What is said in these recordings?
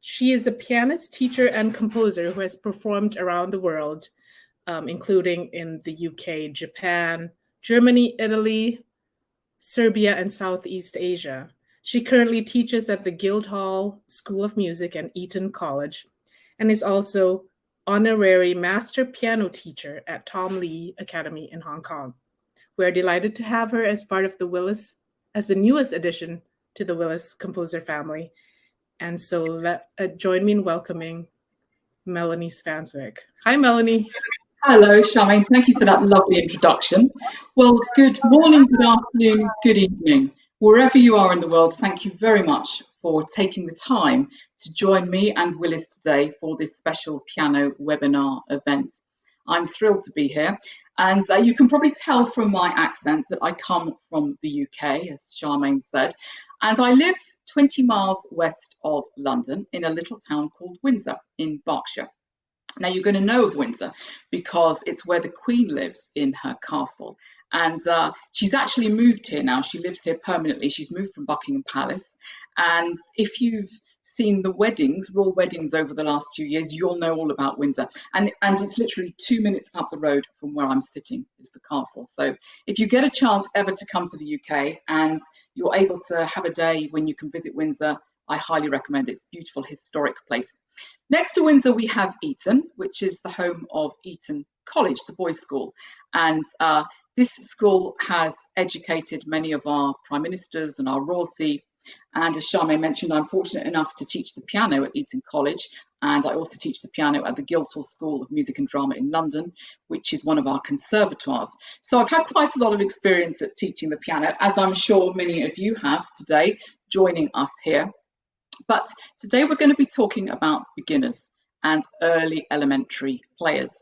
She is a pianist, teacher, and composer who has performed around the world, including in the UK, Japan, Germany, Italy, Serbia, and Southeast Asia. She currently teaches at the Guildhall School of Music and Eton College, and is also honorary master piano teacher at Tom Lee Academy in Hong Kong. We are delighted to have her as part of the Willis, as the newest addition to the Willis composer family. And so join me in welcoming Melanie Spanswick. Hi, Melanie. Hello, Charmaine. Thank you for that lovely introduction. Well, good morning, good afternoon, good evening. Wherever you are in the world, thank you very much for taking the time to join me and Willis today for this special piano webinar event. I'm thrilled to be here. And you can probably tell from my accent that I come from the UK, as Charmaine said. And I live 20 miles west of London in a little town called Windsor in Berkshire. Now, you're going to know of Windsor because it's where the Queen lives in her castle. And she's actually moved here now. She lives here permanently. She's moved from Buckingham Palace. And if you've seen the weddings, royal weddings over the last few years, you'll know all about Windsor. And it's literally 2 minutes up the road from where I'm sitting is the castle. So if you get a chance ever to come to the UK and you're able to have a day when you can visit Windsor, I highly recommend it. It's a beautiful historic place. Next to Windsor, we have Eton, which is the home of Eton College, the boys' school. And this school has educated many of our prime ministers and our royalty. And as Charmaine mentioned, I'm fortunate enough to teach the piano at Eton College. And I also teach the piano at the Guildhall School of Music and Drama in London, which is one of our conservatoires. So I've had quite a lot of experience at teaching the piano, as I'm sure many of you have today, joining us here. But today we're going to be talking about beginners and early elementary players.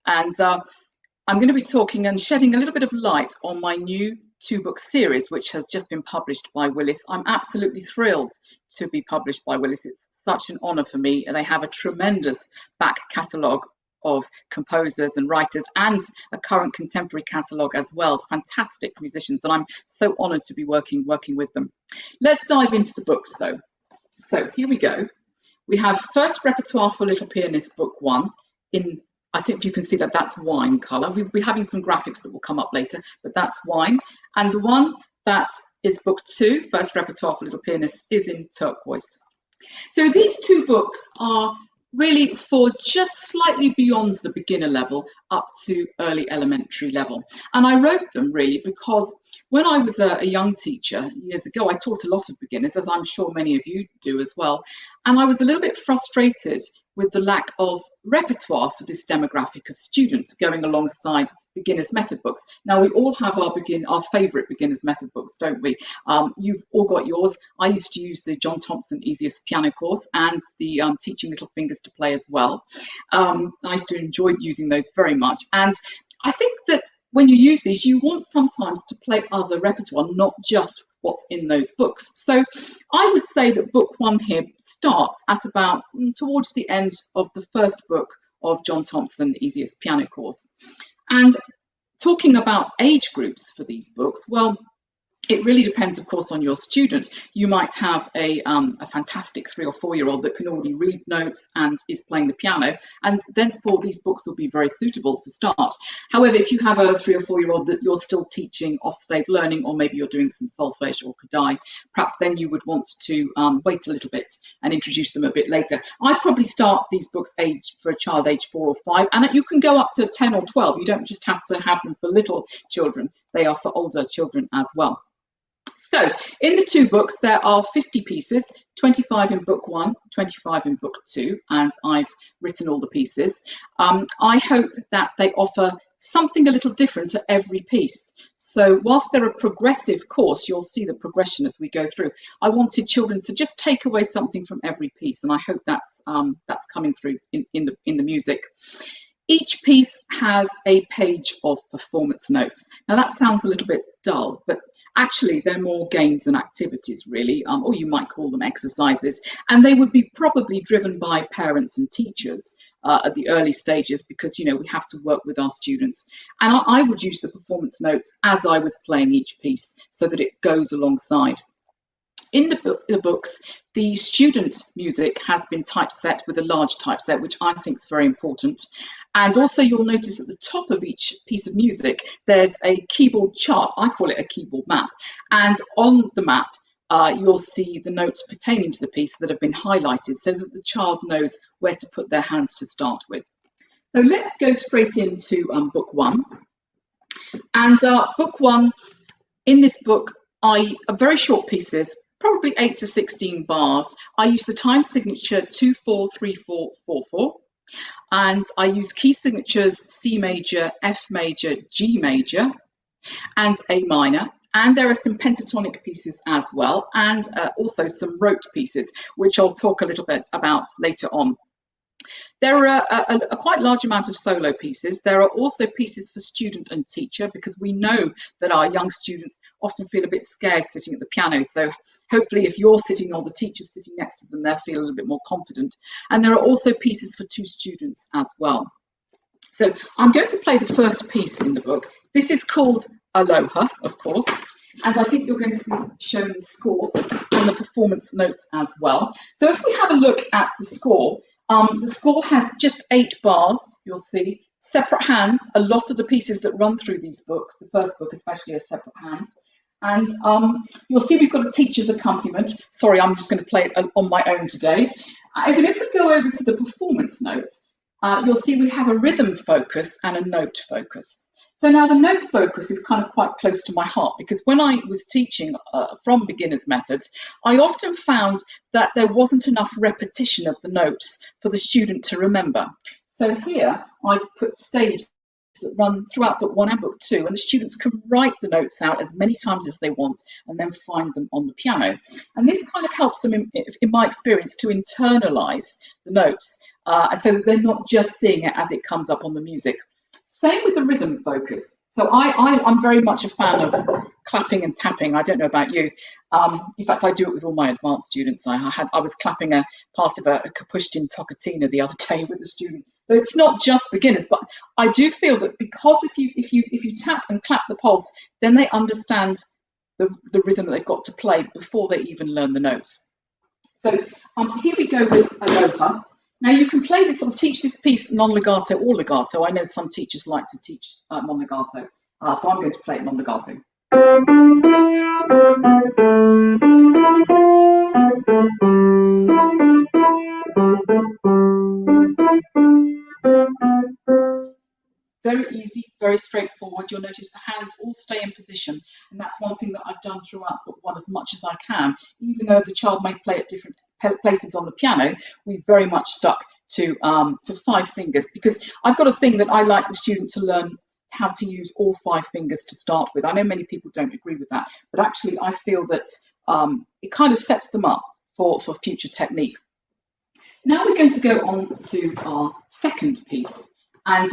And I'm going to be talking and shedding a little bit of light on my new 2-book series, which has just been published by Willis. I'm absolutely thrilled to be published by Willis. It's such an honour for me. They have a tremendous back catalogue of composers and writers and a current contemporary catalogue as well. Fantastic musicians, and I'm so honoured to be working with them. Let's dive into the books though. So here we go. We have first Repertoire for Little Pianists, book 1. I think you can see that that's wine colour. We'll be having some graphics that will come up later, but that's wine. And the one that is book 2, first Repertoire for Little Pianists, is in turquoise. So these 2 books are really for just slightly beyond the beginner level up to early elementary level. And I wrote them really because when I was a young teacher years ago, I taught a lot of beginners, as I'm sure many of you do as well. And I was a little bit frustrated with the lack of repertoire for this demographic of students going alongside beginners method books. Now, we all have our favourite beginners method books, don't we? You've all got yours. I used to use the John Thompson Easiest Piano course and the Teaching Little Fingers to Play as well. I used to enjoy using those very much. And I think that when you use these, you want sometimes to play other repertoire, not just what's in those books. So I would say that book 1 here starts at about towards the end of the first book of John Thompson, Easiest Piano Course. And talking about age groups for these books, well, it really depends, of course, on your student. You might have a fantastic 3 or 4-year-old that can already read notes and is playing the piano, and therefore these books will be very suitable to start. However, if you have a 3 or 4-year-old that you're still teaching off-stave learning, or maybe you're doing some solfege or Kodály, perhaps then you would want to wait a little bit and introduce them a bit later. I'd probably start these books for a child age 4 or 5, and you can go up to 10 or 12. You don't just have to have them for little children. They are for older children as well. So in the 2 books, there are 50 pieces, 25 in book 1, 25 in book 2, and I've written all the pieces. I hope that they offer something a little different to every piece. So whilst they're a progressive course, you'll see the progression as we go through. I wanted children to just take away something from every piece, and I hope that's coming through in the music. Each piece has a page of performance notes. Now that sounds a little bit dull, but actually they're more games and activities really, or you might call them exercises, and they would be probably driven by parents and teachers at the early stages, because we have to work with our students. And I would use the performance notes as I was playing each piece so that it goes alongside. In the books, the student music has been typeset with a large typeset, which I think is very important. And also you'll notice at the top of each piece of music, there's a keyboard chart. I call it a keyboard map. And on the map, you'll see the notes pertaining to the piece that have been highlighted so that the child knows where to put their hands to start with. So let's go straight into book one. And book one, in this book, are very short pieces, probably 8 to 16 bars. I use the time signature 2-4-3-4-4-4, and I use key signatures C major, F major, G major, and A minor. And there are some pentatonic pieces as well, and also some rote pieces, which I'll talk a little bit about later on. There are a quite large amount of solo pieces. There are also pieces for student and teacher, because we know that our young students often feel a bit scared sitting at the piano. So hopefully if you're sitting or the teacher's sitting next to them, they'll feel a little bit more confident. And there are also pieces for 2 students as well. So I'm going to play the first piece in the book. This is called Aloha, of course. And I think you're going to be shown the score and the performance notes as well. So if we have a look at the score has just 8 bars, you'll see, separate hands. A lot of the pieces that run through these books, the first book especially, are separate hands. And you'll see we've got a teacher's accompaniment. Sorry, I'm just going to play it on my own today. Even if we go over to the performance notes, you'll see we have a rhythm focus and a note focus. So now the note focus is kind of quite close to my heart, because when I was teaching from beginner's methods, I often found that there wasn't enough repetition of the notes for the student to remember. So here I've put staves that run throughout book 1 and book 2, and the students can write the notes out as many times as they want and then find them on the piano. And this kind of helps them, in my experience, to internalize the notes so that they're not just seeing it as it comes up on the music. Same with the rhythm focus. So I'm very much a fan of clapping and tapping. I don't know about you. In fact, I do it with all my advanced students. I was clapping a part of a Capuchin Toccatina the other day with a student. So it's not just beginners, but I do feel that because if you tap and clap the pulse, then they understand the rhythm that they've got to play before they even learn the notes. So here we go with Anova. Now you can play this or teach this piece non-legato or legato. I know some teachers like to teach non-legato, so I'm going to play it non-legato. Very easy, very straightforward. You'll notice the hands all stay in position, and that's one thing that I've done throughout book 1 as much as I can. Even though the child may play at different places on the piano, we very much stuck to 5 fingers, because I've got a thing that I like the student to learn how to use all 5 fingers to start with. I know many people don't agree with that, but actually I feel that it kind of sets them up for future technique. Now we're going to go on to our second piece, and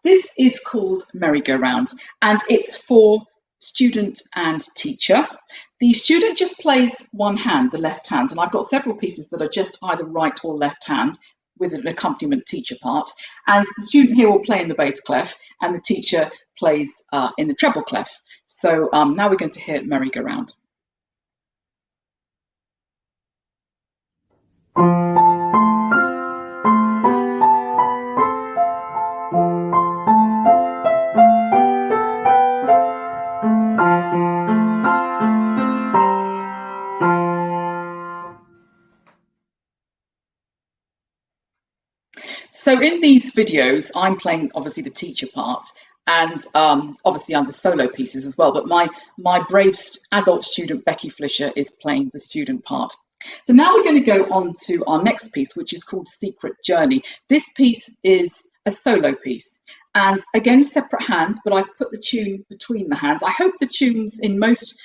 this is called Merry-Go-Round, and it's for student and teacher. The student just plays one hand, the left hand, and I've got several pieces that are just either right or left hand with an accompaniment teacher part, and the student here will play in the bass clef and the teacher plays in the treble clef. So now we're going to hear Merry-Go-Round. So in these videos, I'm playing obviously the teacher part, and obviously I'm the solo pieces as well, but my brave adult student, Becky Flisher, is playing the student part. So now we're going to go on to our next piece, which is called Secret Journey. This piece is a solo piece, and again, separate hands, but I've put the tune between the hands. I hope the tunes in most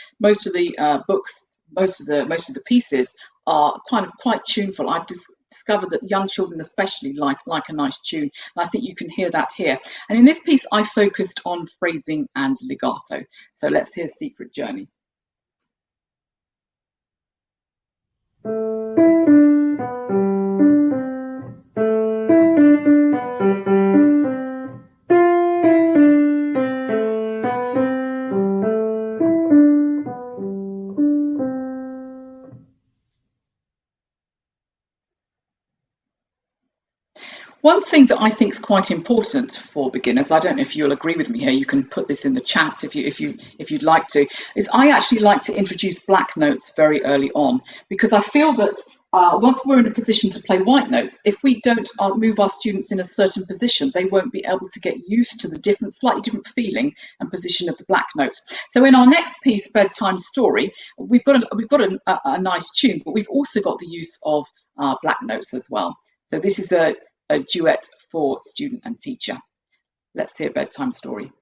of the books, most of the pieces are quite tuneful. I've discovered that young children especially like a nice tune, and I think you can hear that here. And in this piece, I focused on phrasing and legato. So let's hear Secret Journey. One thing that I think is quite important for beginners, I don't know if you'll agree with me here, you can put this in the chat if you'd like to, is I actually like to introduce black notes very early on, because I feel that once we're in a position to play white notes, if we don't move our students in a certain position, they won't be able to get used to the slightly different feeling and position of the black notes. So in our next piece, Bedtime Story, we've got a nice tune, but we've also got the use of black notes as well. So this is a duet for student and teacher. Let's hear Bedtime Story.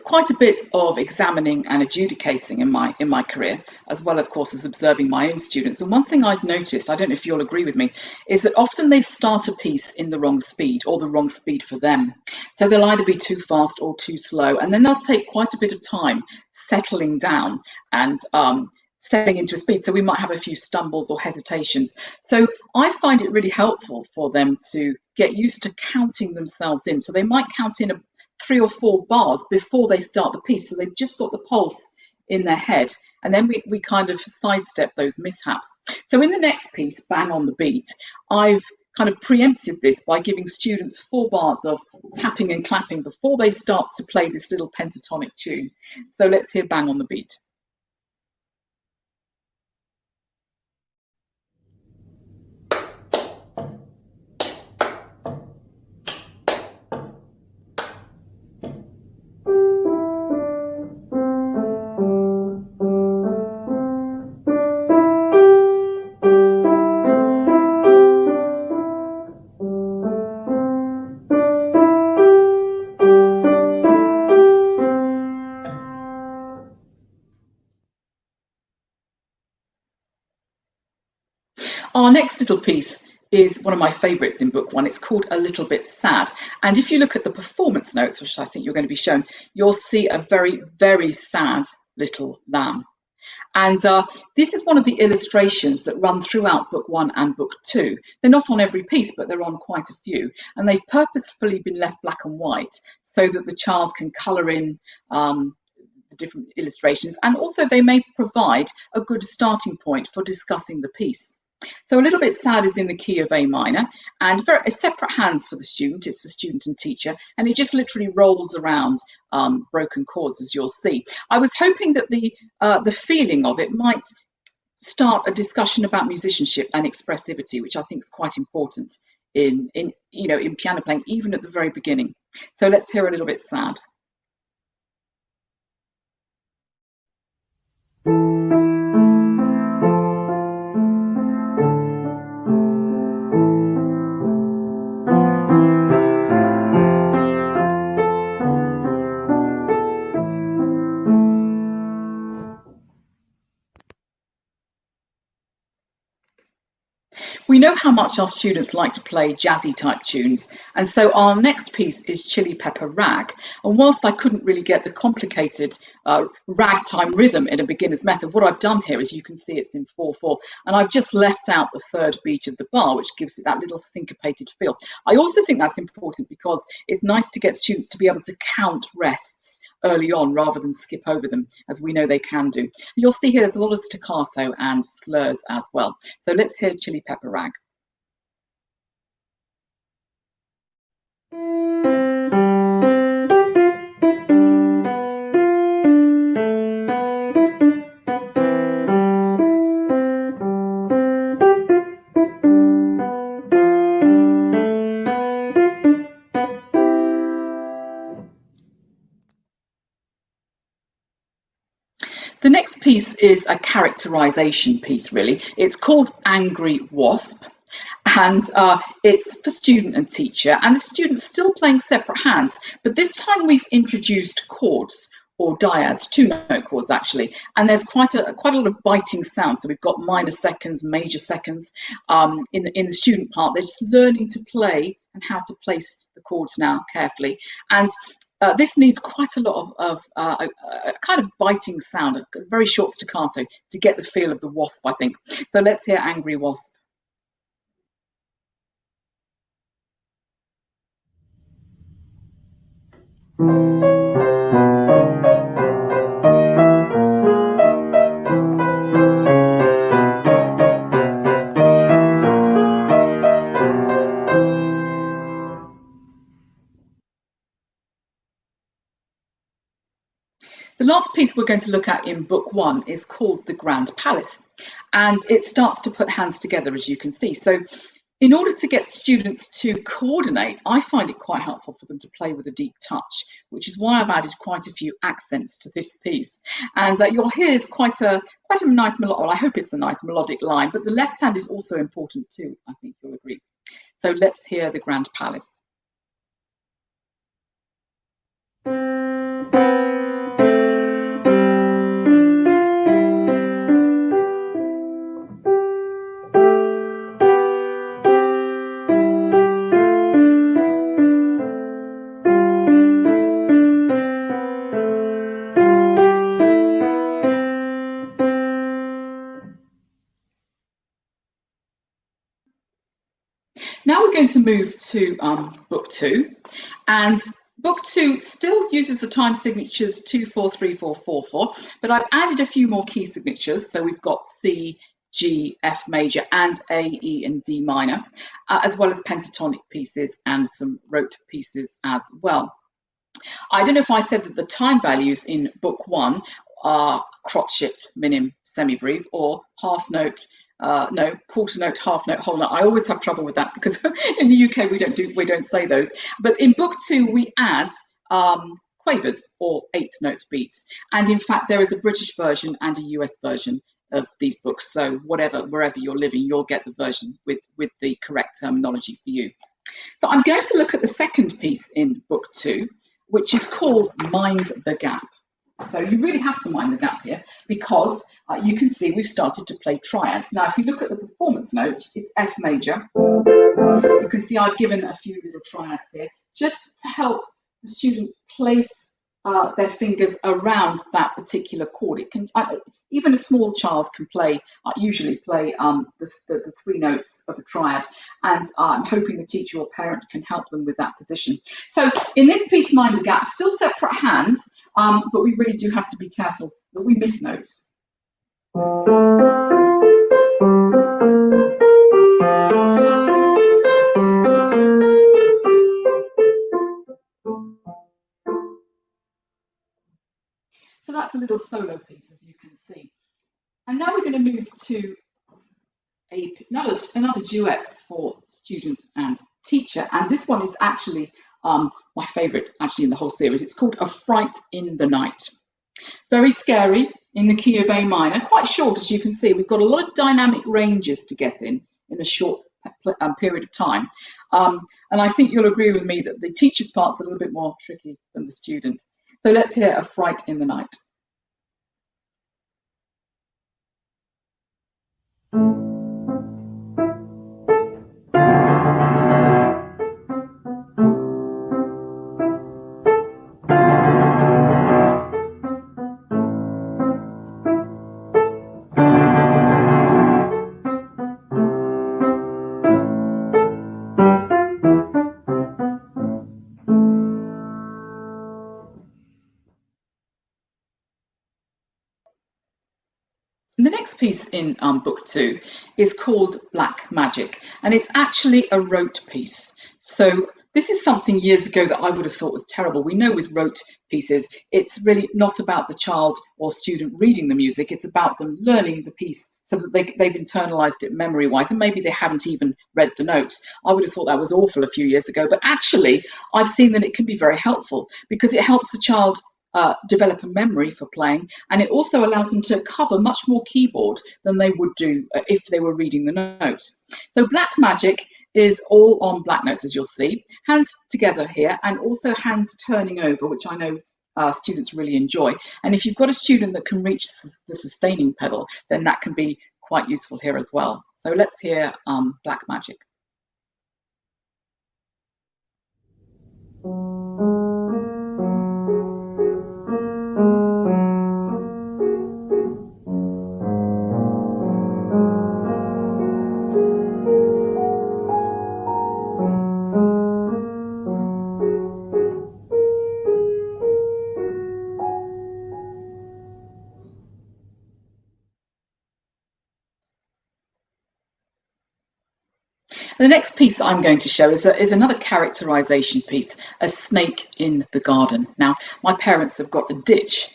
Quite a bit of examining and adjudicating in my career, as well, of course, as observing my own students. And one thing I've noticed, I don't know if you'll agree with me, is that often they start a piece in the wrong speed, or the wrong speed for them. So they'll either be too fast or too slow, and then they'll take quite a bit of time settling down and settling into a speed. So we might have a few stumbles or hesitations. So I find it really helpful for them to get used to counting themselves in. So they might count in 3 or 4 bars before they start the piece, so they've just got the pulse in their head, and then we kind of sidestep those mishaps. So in the next piece, Bang on the Beat, I've kind of preempted this by giving students 4 bars of tapping and clapping before they start to play this little pentatonic tune. So let's hear Bang on the Beat. Our next little piece is one of my favourites in book 1. It's called A Little Bit Sad. And if you look at the performance notes, which I think you're going to be shown, you'll see a very, very sad little lamb. And this is one of the illustrations that run throughout book 1 and book 2. They're not on every piece, but they're on quite a few. And they've purposefully been left black and white so that the child can colour in the different illustrations. And also they may provide a good starting point for discussing the piece. So A Little Bit Sad is in the key of A minor, and very separate hands for the student. It's for student and teacher, and it just literally rolls around broken chords, as you'll see. I was hoping that the feeling of it might start a discussion about musicianship and expressivity, which I think is quite important in piano playing, even at the very beginning. So let's hear A Little Bit Sad. We know how much our students like to play jazzy type tunes, and so our next piece is Chili Pepper Rag. And whilst I couldn't really get the complicated ragtime rhythm in a beginner's method, what I've done here is, you can see it's in 4/4, and I've just left out the 3rd beat of the bar, which gives it that little syncopated feel. I also think that's important because it's nice to get students to be able to count rests early on rather than skip over them, as we know they can do. You'll see here there's a lot of staccato and slurs as well. So let's hear Chili Pepper Rag. The next piece is a characterization piece, really. It's called Angry Wasp, and it's for student and teacher, and the student's still playing separate hands, but this time we've introduced chords, or dyads, 2-note chords actually, and there's quite a lot of biting sound. So we've got minor seconds, major seconds in the student part. They're just learning to play and how to place the chords now carefully. And this needs quite a lot of a kind of biting sound, a very short staccato to get the feel of the Wasp, I think. So let's hear Angry Wasp. The last piece we're going to look at in book one is called The Grand Palace, and it starts to put hands together, as you can see. So in order to get students to coordinate, I find it quite helpful for them to play with a deep touch, which is why I've added quite a few accents to this piece. And you'll hear is quite a nice, well, I hope it's a nice melodic line, but the left hand is also important too, I think you'll agree. So let's hear The Grand Palace. Now we're going to move to book two, and book two still uses the time signatures 2, 4, 3, 4, 4, 4, but I've added a few more key signatures. So we've got C, G, F major, and A, E, and D minor, as well as pentatonic pieces and some rote pieces as well. I don't know if I said that the time values in book one are crotchet, minim, semibreve, or half note. No, quarter note, half note, whole note. I always have trouble with that because in the UK we don't say those. But in book two we add quavers or 8-note beats, and in fact there is a British version and a US version of these books. So wherever you're living, you'll get the version with the correct terminology for you. So I'm going to look at the second piece in book two, which is called Mind the Gap. So you really have to mind the gap here because you can see we've started to play triads. Now, if you look at the performance notes, it's F major. You can see I've given a few little triads here just to help the students place their fingers around that particular chord. It can even a small child can play, usually play the 3 notes of a triad, and I'm hoping the teacher or parent can help them with that position. So in this piece, Mind the Gap, still separate hands, but we really do have to be careful that we miss notes. So that's a little solo piece, as you can see. And now we're going to move to another duet for student and teacher. And this one is actually my favourite, actually, in the whole series. It's called A Fright in the Night. Very scary, in the key of A minor. Quite short, as you can see. We've got a lot of dynamic ranges to get in a short period of time. And I think you'll agree with me that the teacher's part's a little bit more tricky than the student. So let's hear A Fright in the Night. The next piece in book two is called Black Magic, and it's actually a rote piece. So this is something years ago that I would have thought was terrible. We know with rote pieces, it's really not about the child or student reading the music, it's about them learning the piece so that they've internalized it memory-wise, and maybe they haven't even read the notes. I would have thought that was awful a few years ago, but actually I've seen that it can be very helpful because it helps the child develop a memory for playing, and it also allows them to cover much more keyboard than they would do if they were reading the notes. So Black Magic is all on black notes, as you'll see, hands together here, and also hands turning over, which I know students really enjoy. And if you've got a student that can reach the sustaining pedal, then that can be quite useful here as well. So let's hear Black Magic. The next piece that I'm going to show is another characterization piece, a snake in the garden. Now, my parents have got a ditch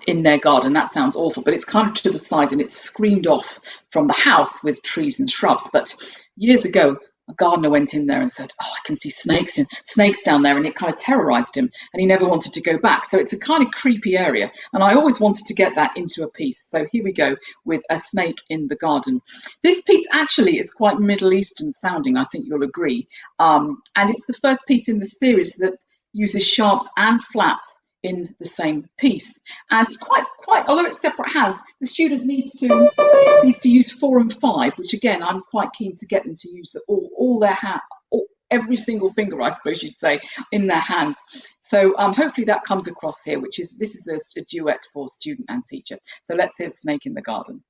in their garden. That sounds awful, but it's kind of to the side and it's screened off from the house with trees and shrubs. But years ago, a gardener went in there and said, "Oh, I can see snakes down there," and it kind of terrorized him, and he never wanted to go back. So it's a kind of creepy area, and I always wanted to get that into a piece. So here we go with a snake in the garden. This piece actually is quite Middle Eastern sounding, I think you'll agree, and it's the first piece in the series that uses sharps and flats in the same piece, and it's quite although it's separate hands, the student needs to use 4 and 5, which again I'm quite keen to get them to use all their every single finger, I suppose you'd say, in their hands. So hopefully that comes across here, this is a duet for student and teacher. So let's hear Snake in the Garden.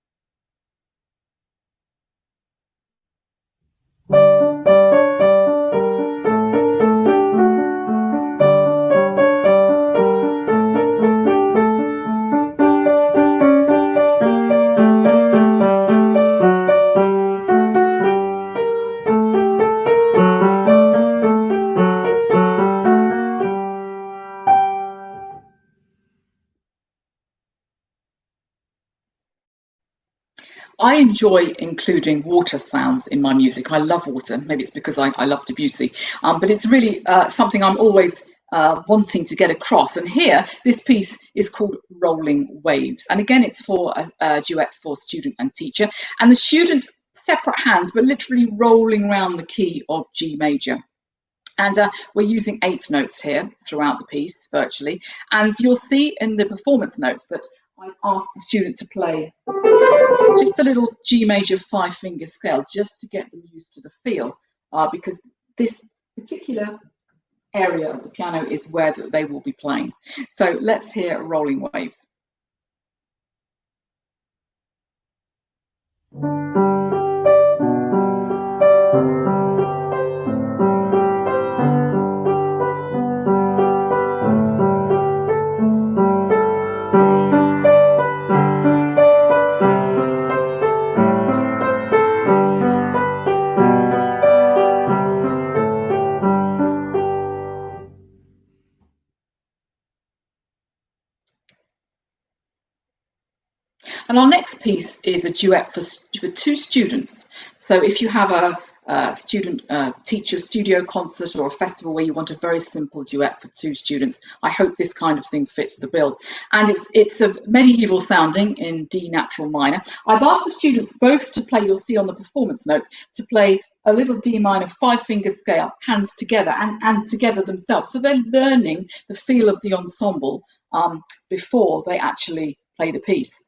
I enjoy including water sounds in my music. I love water. Maybe it's because I love Debussy, but it's really something I'm always wanting to get across. And here, this piece is called Rolling Waves. And again, it's for a duet for student and teacher. And the student, separate hands, but literally rolling around the key of G major. And we're using 8th notes here throughout the piece, virtually. And you'll see in the performance notes that I've asked the student to play just a little G major 5-finger scale, just to get them used to the feel, because this particular area of the piano is where they will be playing. So let's hear Rolling Waves. And our next piece is a duet for 2 students. So if you have a student teacher studio concert or a festival where you want a very simple duet for 2 students, I hope this kind of thing fits the bill. And it's a medieval sounding in D natural minor. I've asked the students both to play, you'll see on the performance notes, to play a little D minor 5-finger scale, hands together and together themselves. So they're learning the feel of the ensemble before they actually play the piece.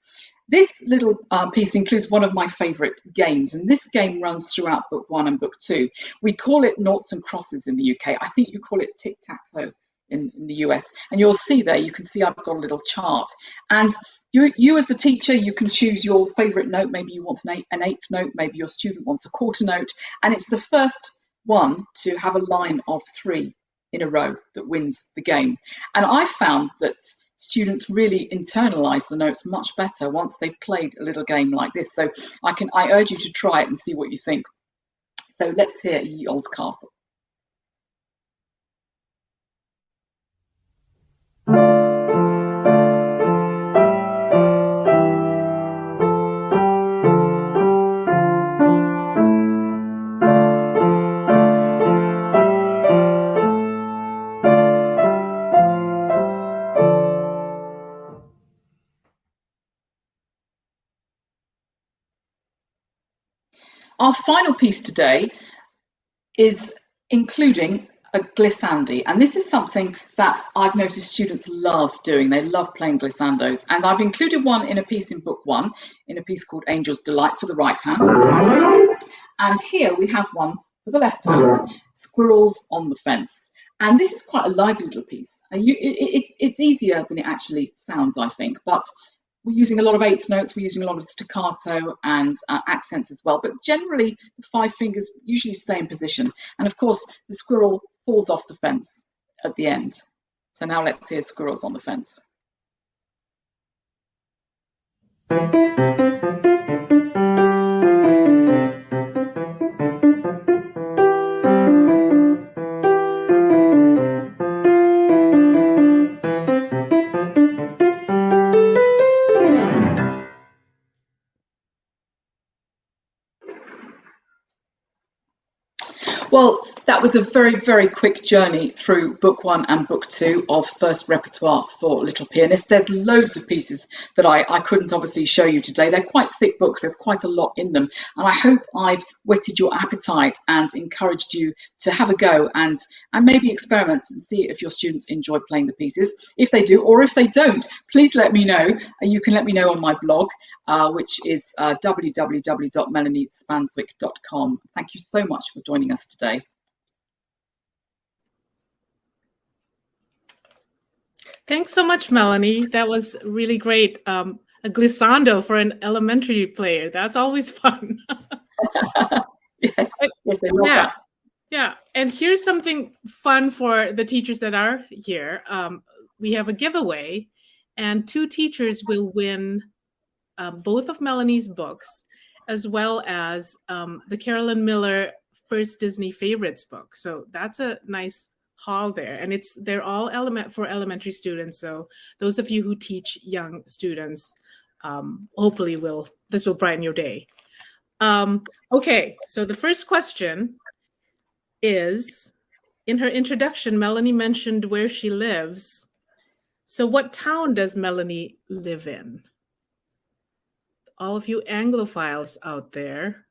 This little piece includes one of my favourite games, and this game runs throughout book 1 and book 2. We call it noughts and crosses in the UK. I think you call it tic-tac-toe in the US. And you'll see there, you can see I've got a little chart. And you as the teacher, you can choose your favourite note. Maybe you want an 8th note, maybe your student wants a quarter note. And it's the first one to have a line of 3 in a row that wins the game. And I found that students really internalize the notes much better once they've played a little game like this. So I urge you to try it and see what you think. So let's hear Ye Old Castle. Our final piece today is including a glissando, and this is something that I've noticed students love doing. They love playing glissandos, and I've included one in a piece in book 1, in a piece called Angel's Delight for the right hand. And here we have one for the left hand, Squirrels on the Fence. And this is quite a lively little piece. It's easier than it actually sounds, I think, but we're using a lot of 8th notes, we're using a lot of staccato and accents as well, but generally the 5 fingers usually stay in position. And of course, the squirrel falls off the fence at the end. So now let's hear Squirrels on the Fence. that was a very, very quick journey through book 1 and book 2 of First Repertoire for Little Pianists. There's loads of pieces that I couldn't obviously show you today. They're quite thick books. There's quite a lot in them. And I hope I've whetted your appetite and encouraged you to have a go and maybe experiment and see if your students enjoy playing the pieces. If they do, or if they don't, please let me know. You can let me know on my blog, which is www.melaniespanswick.com. Thank you so much for joining us today. Thanks so much, Melanie. That was really great. A glissando for an elementary player. That's always fun. Yes, I love that. Yeah, and here's something fun for the teachers that are here. We have a giveaway, and 2 teachers will win both of Melanie's books, as well as the Carolyn Miller First Disney Favorites book. So that's a nice haul there, and they're all for elementary students. So those of you who teach young students, hopefully this will brighten your day. Okay, so the first question is, in her introduction, Melanie mentioned where she lives. So what town does Melanie live in? All of you Anglophiles out there,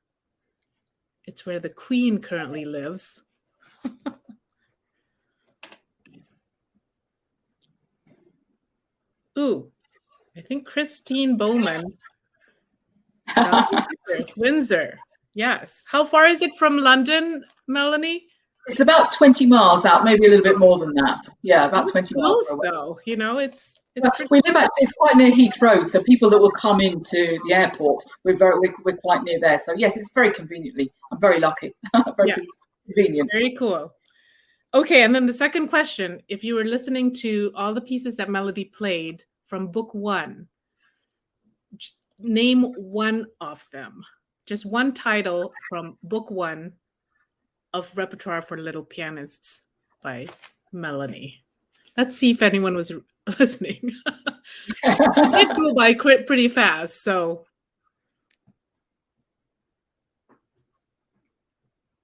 it's where the Queen currently lives. Ooh, I think Christine Bowman. Windsor. Yes. How far is it from London, Melanie? It's about 20 miles out, maybe a little bit more than that. Yeah, about 20 miles away. Though, you know, it's we live it's quite near Heathrow, so people that will come into the airport, we're quite near there. So yes, it's very conveniently. I'm very lucky. Very convenient. Very cool. Okay, and then the second question, if you were listening to all the pieces that Melody played from book 1, name one of them. Just one title from book 1 of Repertoire for Little Pianists by Melanie. Let's see if anyone was listening. It did go by pretty fast, so.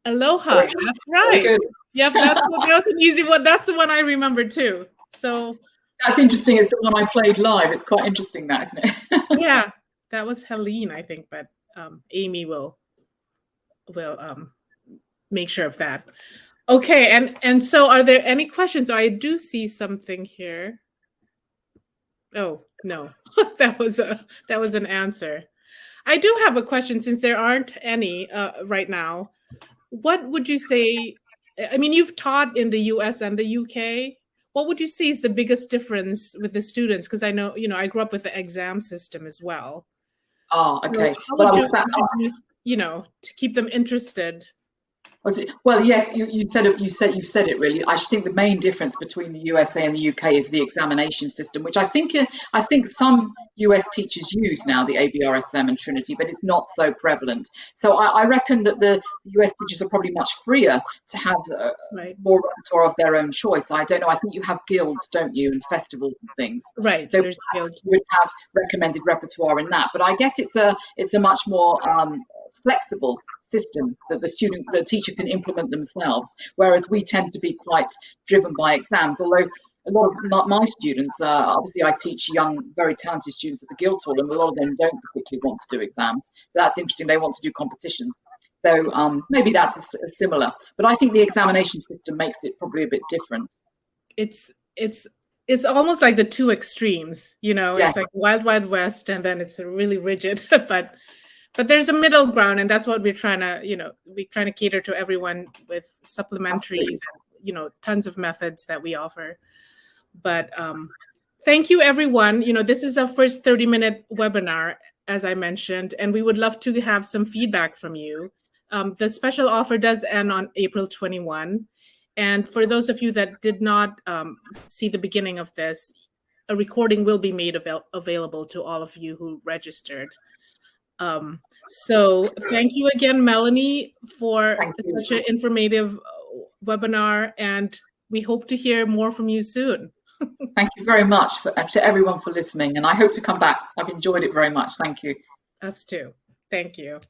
Aloha, that's right. Yep, that was an easy one. That's the one I remember too. So that's interesting. It's the one I played live. It's quite interesting, that, isn't it? Yeah, that was Helene, I think, but Amy will make sure of that. Okay, and so are there any questions? I do see something here. Oh no, that was an answer. I do have a question, since there aren't any right now. What would you say? I mean, you've taught in the US and the UK. What would you say is the biggest difference with the students? Because I know, I grew up with the exam system as well. Oh, okay. So how would you to keep them interested? Well, yes, you said it really. I think the main difference between the USA and the UK is the examination system, which I think some US teachers use now, the ABRSM and Trinity, but it's not so prevalent. So I reckon that the US teachers are probably much freer to have more repertoire of their own choice. I don't know. I think you have guilds, don't you, and festivals and things. Right. So you would have recommended repertoire in that. But I guess it's a much more flexible system that the teacher can implement themselves, whereas we tend to be quite driven by exams. Although a lot of my students, obviously I teach young, very talented students at the Guildhall, and a lot of them don't particularly want to do exams. But that's interesting. They want to do competitions. So maybe that's similar. But I think the examination system makes it probably a bit different. It's almost like the two extremes, It's like Wild Wild West, and then it's really rigid, but there's a middle ground, and that's what we're trying to cater to everyone with supplementaries and tons of methods that we offer. But thank you, everyone. This is our first 30-minute webinar, as I mentioned, and we would love to have some feedback from you. The special offer does end on April 21. And for those of you that did not see the beginning of this, a recording will be made available to all of you who registered. So thank you again, Melanie, for such an informative webinar, and we hope to hear more from you soon. Thank you very much to everyone for listening, and I hope to come back. I've enjoyed it very much. Thank you. Us too. Thank you.